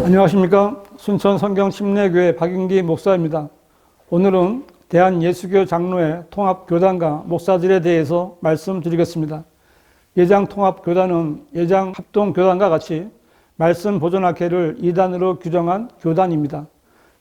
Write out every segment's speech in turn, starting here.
안녕하십니까. 순천 성경침례교회 박인기 목사입니다. 오늘은 대한예수교 장로회 통합교단과 목사들에 대해서 말씀드리겠습니다. 예장통합교단은 예장합동교단과 같이 말씀 보존학회를 이단으로 규정한 교단입니다.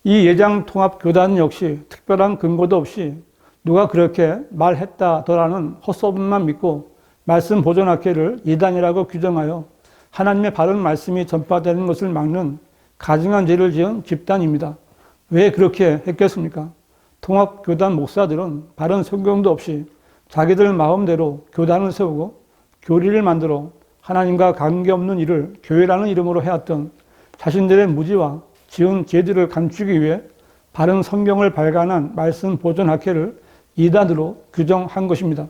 이 예장통합교단 역시 특별한 근거도 없이 누가 그렇게 말했다더라는 헛소문만 믿고 말씀 보존학회를 이단이라고 규정하여 하나님의 바른 말씀이 전파되는 것을 막는 가증한 죄를 지은 집단입니다. 왜 그렇게 했겠습니까? 통합교단 목사들은 바른 성경도 없이 자기들 마음대로 교단을 세우고 교리를 만들어 하나님과 관계없는 일을 교회라는 이름으로 해왔던 자신들의 무지와 지은 죄들을 감추기 위해 바른 성경을 발간한 말씀 보존학회를 이단으로 규정한 것입니다.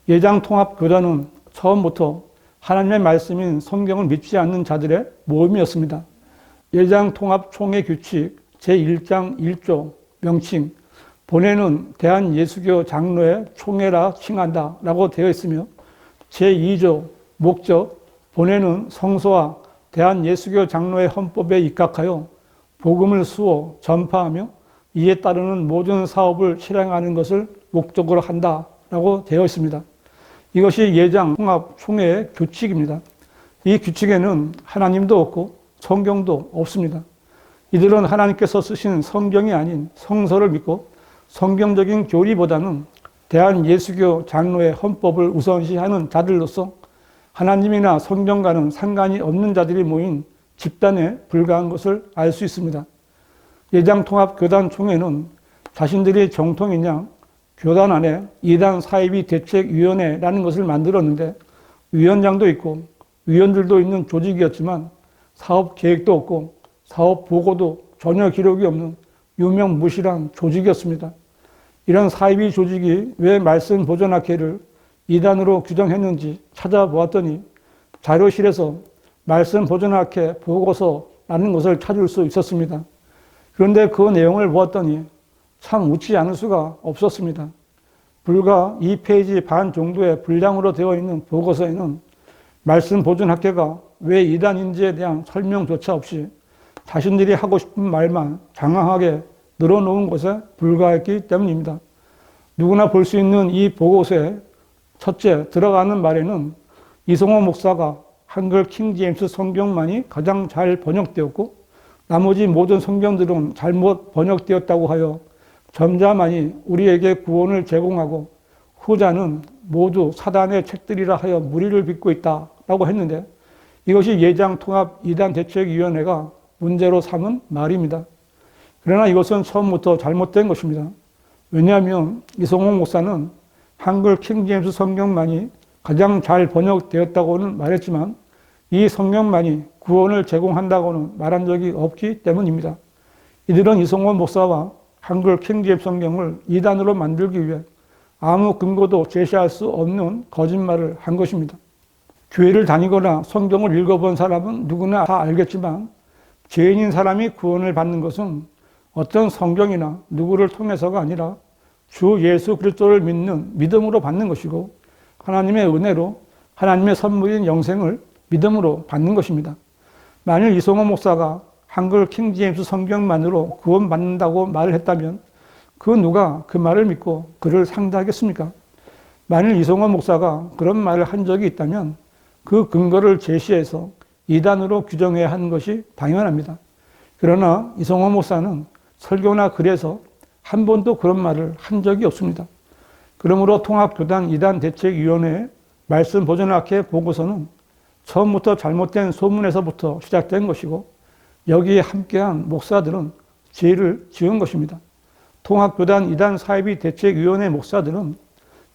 예장통합교단은 처음부터 하나님의 말씀인 성경을 믿지 않는 자들의 모임이었습니다. 예장통합총회 규칙 제1장 1조 명칭 본회는 대한예수교 장로회 총회라 칭한다 라고 되어 있으며 제2조 목적 본회는 성서와 대한예수교 장로회 헌법에 입각하여 복음을 수호 전파하며 이에 따르는 모든 사업을 실행하는 것을 목적으로 한다 라고 되어 있습니다. 이것이 예장통합총회의 규칙입니다. 이 규칙에는 하나님도 없고 성경도 없습니다. 이들은 하나님께서 쓰신 성경이 아닌 성서를 믿고 성경적인 교리보다는 대한예수교 장로의 헌법을 우선시하는 자들로서 하나님이나 성경과는 상관이 없는 자들이 모인 집단에 불과한 것을 알 수 있습니다. 예장통합교단총회는 자신들이 정통인 양 교단 안에 이단 사이비 대책위원회라는 것을 만들었는데 위원장도 있고 위원들도 있는 조직이었지만 사업 계획도 없고 사업 보고도 전혀 기록이 없는 유명무실한 조직이었습니다. 이런 사이비 조직이 왜 말씀 보존학회를 이단으로 규정했는지 찾아보았더니 자료실에서 말씀 보존학회 보고서라는 것을 찾을 수 있었습니다. 그런데 그 내용을 보았더니 참 웃지 않을 수가 없었습니다. 불과 2페이지 반 정도의 분량으로 되어 있는 보고서에는 말씀 보존학회가 왜 이단인지에 대한 설명조차 없이 자신들이 하고 싶은 말만 장황하게 늘어놓은 것에 불과했기 때문입니다. 누구나 볼 수 있는 이 보고서에 첫째 들어가는 말에는 이성호 목사가 한글 킹제임스 성경만이 가장 잘 번역되었고 나머지 모든 성경들은 잘못 번역되었다고 하여 전자만이 우리에게 구원을 제공하고 후자는 모두 사단의 책들이라 하여 무리를 빚고 있다라고 했는데 이것이 예장통합 이단대책위원회가 문제로 삼은 말입니다. 그러나 이것은 처음부터 잘못된 것입니다. 왜냐하면 이성호 목사는 한글 킹제임스 성경만이 가장 잘 번역되었다고는 말했지만 이 성경만이 구원을 제공한다고는 말한 적이 없기 때문입니다. 이들은 이성호 목사와 한글 킹제임스 성경을 이단으로 만들기 위해 아무 근거도 제시할 수 없는 거짓말을 한 것입니다. 교회를 다니거나 성경을 읽어본 사람은 누구나 다 알겠지만 죄인인 사람이 구원을 받는 것은 어떤 성경이나 누구를 통해서가 아니라 주 예수 그리스도를 믿는 믿음으로 받는 것이고 하나님의 은혜로 하나님의 선물인 영생을 믿음으로 받는 것입니다. 만일 이성호 목사가 한글 킹제임스 성경만으로 구원받는다고 말을 했다면 그 누가 그 말을 믿고 그를 상대하겠습니까? 만일 이성호 목사가 그런 말을 한 적이 있다면 그 근거를 제시해서 이단으로 규정해야 하는 것이 당연합니다. 그러나 이성호 목사는 설교나 글에서 한 번도 그런 말을 한 적이 없습니다. 그러므로 통합교단 이단대책위원회의 말씀 보존학회 보고서는 처음부터 잘못된 소문에서부터 시작된 것이고 여기에 함께한 목사들은 죄를 지은 것입니다. 통합교단 이단 사이비 대책위원회 목사들은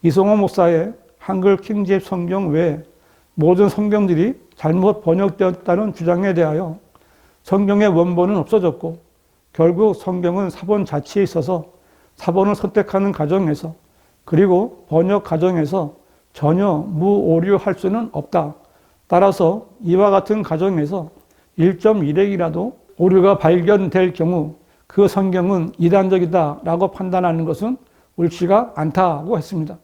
이성호 목사의 한글 킹제임스 성경 외에 모든 성경들이 잘못 번역되었다는 주장에 대하여 성경의 원본은 없어졌고 결국 성경은 사본 자체에 있어서 사본을 선택하는 과정에서 그리고 번역 과정에서 전혀 무오류할 수는 없다. 따라서 이와 같은 과정에서 1.1핵이라도 오류가 발견될 경우 그 성경은 이단적이다 라고 판단하는 것은 옳지가 않다고 했습니다.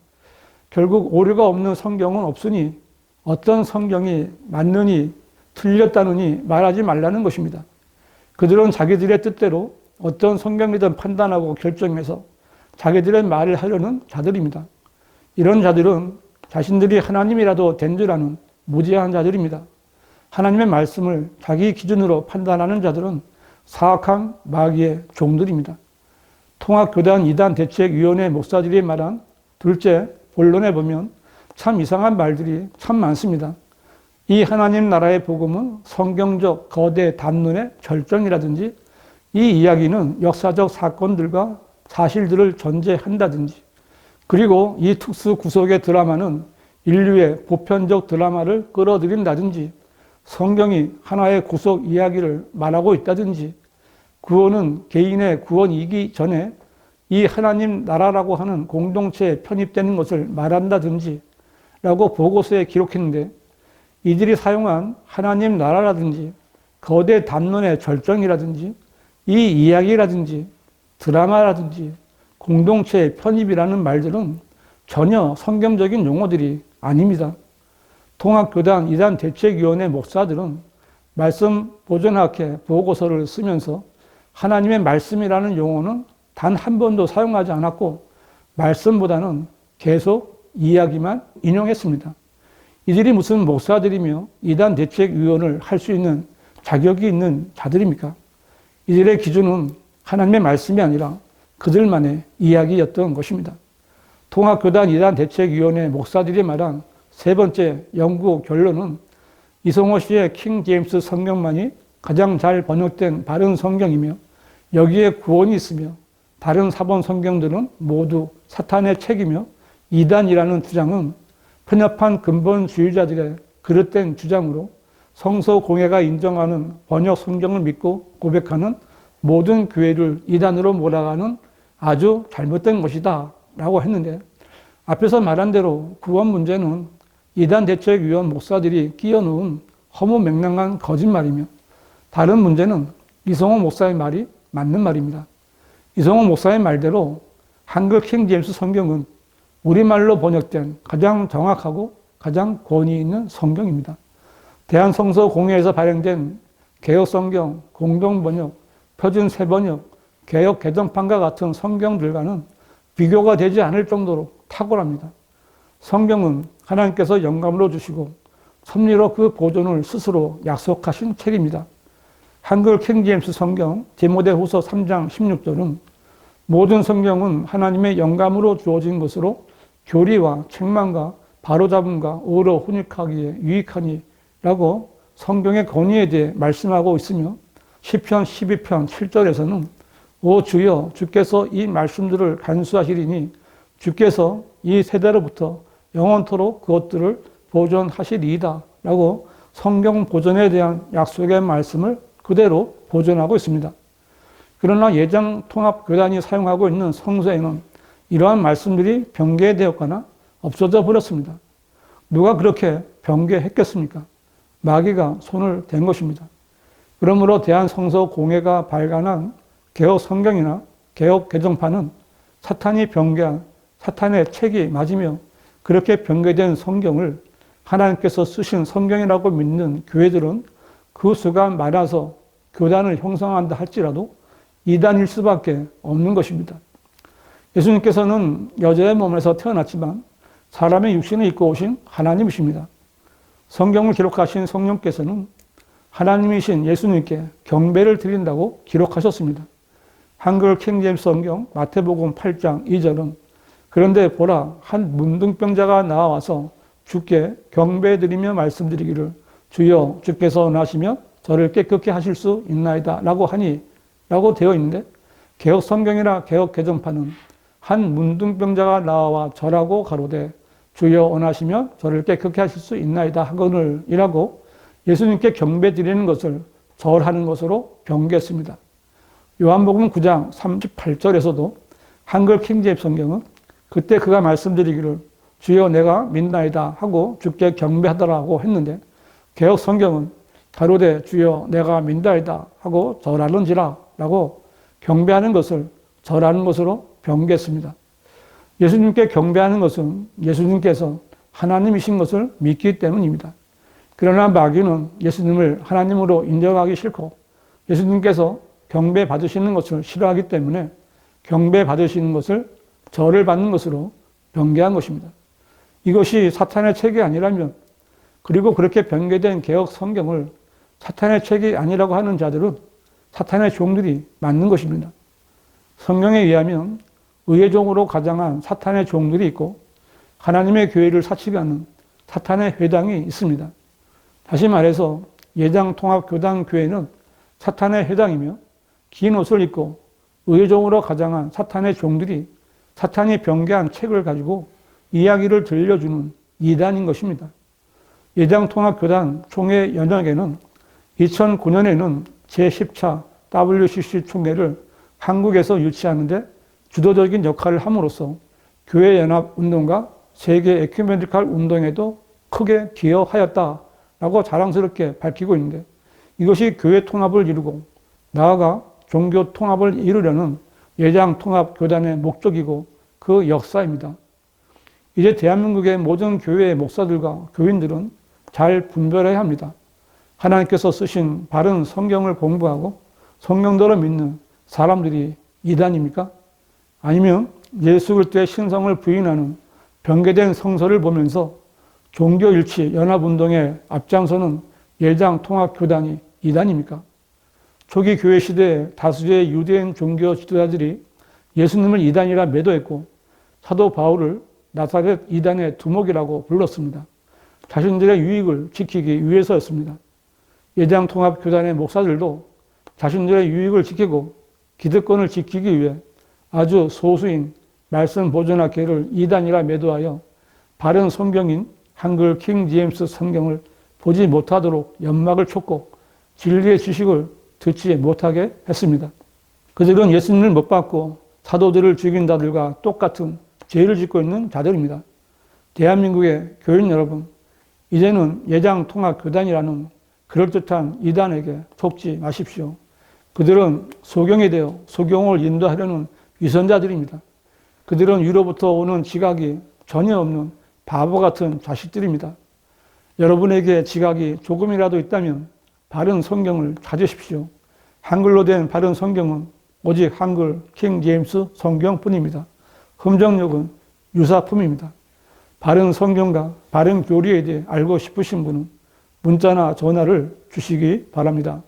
결국 오류가 없는 성경은 없으니 어떤 성경이 맞느니 틀렸다느니 말하지 말라는 것입니다. 그들은 자기들의 뜻대로 어떤 성경이든 판단하고 결정해서 자기들의 말을 하려는 자들입니다. 이런 자들은 자신들이 하나님이라도 된 줄 아는 무지한 자들입니다. 하나님의 말씀을 자기 기준으로 판단하는 자들은 사악한 마귀의 종들입니다. 통합교단 이단대책위원회 목사들이 말한 둘째 본론에 보면 참 이상한 말들이 참 많습니다. 이 하나님 나라의 복음은 성경적 거대 담론의 절정이라든지 이 이야기는 역사적 사건들과 사실들을 전제한다든지 그리고 이 특수 구속의 드라마는 인류의 보편적 드라마를 끌어들인다든지 성경이 하나의 구속 이야기를 말하고 있다든지 구원은 개인의 구원이기 전에 이 하나님 나라라고 하는 공동체에 편입되는 것을 말한다든지 라고 보고서에 기록했는데 이들이 사용한 하나님 나라라든지 거대 담론의 절정이라든지 이 이야기라든지 드라마라든지 공동체의 편입이라는 말들은 전혀 성경적인 용어들이 아닙니다. 통합교단 이단대책위원회 목사들은 말씀 보존학회 보고서를 쓰면서 하나님의 말씀이라는 용어는 단 한 번도 사용하지 않았고 말씀보다는 계속 이야기만 인용했습니다. 이들이 무슨 목사들이며 이단대책위원을 할 수 있는 자격이 있는 자들입니까? 이들의 기준은 하나님의 말씀이 아니라 그들만의 이야기였던 것입니다. 통합교단 이단대책위원회 목사들이 말한 세 번째 연구 결론은 이성호 씨의 킹 제임스 성경만이 가장 잘 번역된 바른 성경이며 여기에 구원이 있으며 다른 사본 성경들은 모두 사탄의 책이며 이단이라는 주장은 편협한 근본주의자들의 그릇된 주장으로 성서공회가 인정하는 번역 성경을 믿고 고백하는 모든 교회를 이단으로 몰아가는 아주 잘못된 것이다 라고 했는데 앞에서 말한 대로 구원 문제는 이단대책위원 목사들이 끼워놓은 허무맹랑한 거짓말이며 다른 문제는 이성호 목사의 말이 맞는 말입니다. 이성호 목사의 말대로 한글 킹 제임스 성경은 우리말로 번역된 가장 정확하고 가장 권위 있는 성경입니다. 대한성서공회에서 발행된 개혁성경, 공동번역, 표준새번역, 개혁개정판과 같은 성경들과는 비교가 되지 않을 정도로 탁월합니다. 성경은 하나님께서 영감으로 주시고 섭리로 그 보존을 스스로 약속하신 책입니다. 한글 킹 제임스 성경 디모데후서 3장 16절은 모든 성경은 하나님의 영감으로 주어진 것으로 교리와 책망과 바로잡음과 의로 훈육하기에 유익하니 라고 성경의 권위에 대해 말씀하고 있으며 시편 12편 7절에서는 오 주여 주께서 이 말씀들을 간수하시리니 주께서 이 세대로부터 영원토록 그것들을 보존하시리이다 라고 성경 보존에 대한 약속의 말씀을 그대로 보존하고 있습니다. 그러나 예전 통합교단이 사용하고 있는 성서에는 이러한 말씀들이 변개되었거나 없어져 버렸습니다. 누가 그렇게 변개했겠습니까? 마귀가 손을 댄 것입니다. 그러므로 대한성서공회가 발간한 개혁 성경이나 개혁 개정판은 사탄이 변개한 사탄의 책이 맞으며 그렇게 변개된 성경을 하나님께서 쓰신 성경이라고 믿는 교회들은 그 수가 많아서 교단을 형성한다 할지라도 이단일 수밖에 없는 것입니다. 예수님께서는 여자의 몸에서 태어났지만 사람의 육신을 입고 오신 하나님이십니다. 성경을 기록하신 성령께서는 하나님이신 예수님께 경배를 드린다고 기록하셨습니다. 한글 킹 제임스 성경 마태복음 8장 2절은 그런데 보라 한 문둥병자가 나와서 주께 경배드리며 말씀드리기를 주여 주께서 원하시면 저를 깨끗게 하실 수 있나이다 라고 하니 라고 되어 있는데 개혁 성경이나 개혁 개정판은 한 문둥병자가 나와 절하고 가로되 주여 원하시면 저를 깨끗게 하실 수 있나이다 하거늘 이라고 예수님께 경배 드리는 것을 절하는 것으로 변개했습니다. 요한복음 9장 38절에서도 한글 킹 제임스 성경은 그때 그가 말씀드리기를 주여 내가 믿나이다 하고 주께 경배하더라고 했는데 개혁 성경은 가로되 주여 내가 믿나이다 하고 절하는지라 라고 경배하는 것을 절하는 것으로 변개했습니다. 예수님께 경배하는 것은 예수님께서 하나님이신 것을 믿기 때문입니다. 그러나 마귀는 예수님을 하나님으로 인정하기 싫고 예수님께서 경배 받으시는 것을 싫어하기 때문에 경배 받으시는 것을 절을 받는 것으로 변개한 것입니다. 이것이 사탄의 책이 아니라면, 그리고 그렇게 변개된 개혁 성경을 사탄의 책이 아니라고 하는 자들은 사탄의 종들이 맞는 것입니다. 성경에 의하면 의의 종으로 가장한 사탄의 종들이 있고 하나님의 교회를 사치하는 사탄의 회당이 있습니다. 다시 말해서 예장통합교단교회는 사탄의 회당이며, 긴 옷을 입고 의의 종으로 가장한 사탄의 종들이 사탄이 변개한 책을 가지고 이야기를 들려주는 이단인 것입니다. 예장통합교단 총회 연혁에는 2009년에는 제10차 WCC 총회를 한국에서 유치하는데 주도적인 역할을 함으로써 교회연합운동과 세계 에큐메니칼 운동에도 크게 기여하였다라고 자랑스럽게 밝히고 있는데, 이것이 교회 통합을 이루고 나아가 종교 통합을 이루려는 예장통합교단의 목적이고 그 역사입니다. 이제 대한민국의 모든 교회의 목사들과 교인들은 잘 분별해야 합니다. 하나님께서 쓰신 바른 성경을 공부하고 성경대로 믿는 사람들이 이단입니까? 아니면 예수 그리스도의 신성을 부인하는 변개된 성서를 보면서 종교일치 연합운동에 앞장서는 예장통합교단이 이단입니까? 초기 교회 시대에 다수의 유대인 종교 지도자들이 예수님을 이단이라 매도했고 사도 바울을 나사렛 이단의 두목이라고 불렀습니다. 자신들의 유익을 지키기 위해서였습니다. 예장통합교단의 목사들도 자신들의 유익을 지키고 기득권을 지키기 위해 아주 소수인 말씀 보존학계를 이단이라 매도하여 바른 성경인 한글 킹 제임스 성경을 보지 못하도록 연막을 쳤고 진리의 지식을 듣지 못하게 했습니다. 그들은 예수님을 못 받고 사도들을 죽인 자들과 똑같은 죄를 짓고 있는 자들입니다. 대한민국의 교인 여러분, 이제는 예장통합교단이라는 그럴듯한 이단에게 속지 마십시오. 그들은 소경에 대해 소경을 인도하려는 위선자들입니다. 그들은 위로부터 오는 지각이 전혀 없는 바보 같은 자식들입니다. 여러분에게 지각이 조금이라도 있다면 바른 성경을 찾으십시오. 한글로 된 바른 성경은 오직 한글 킹 제임스 성경뿐입니다. 흠정력은 유사품입니다. 바른 성경과 바른 교리에 대해 알고 싶으신 분은 문자나 전화를 주시기 바랍니다.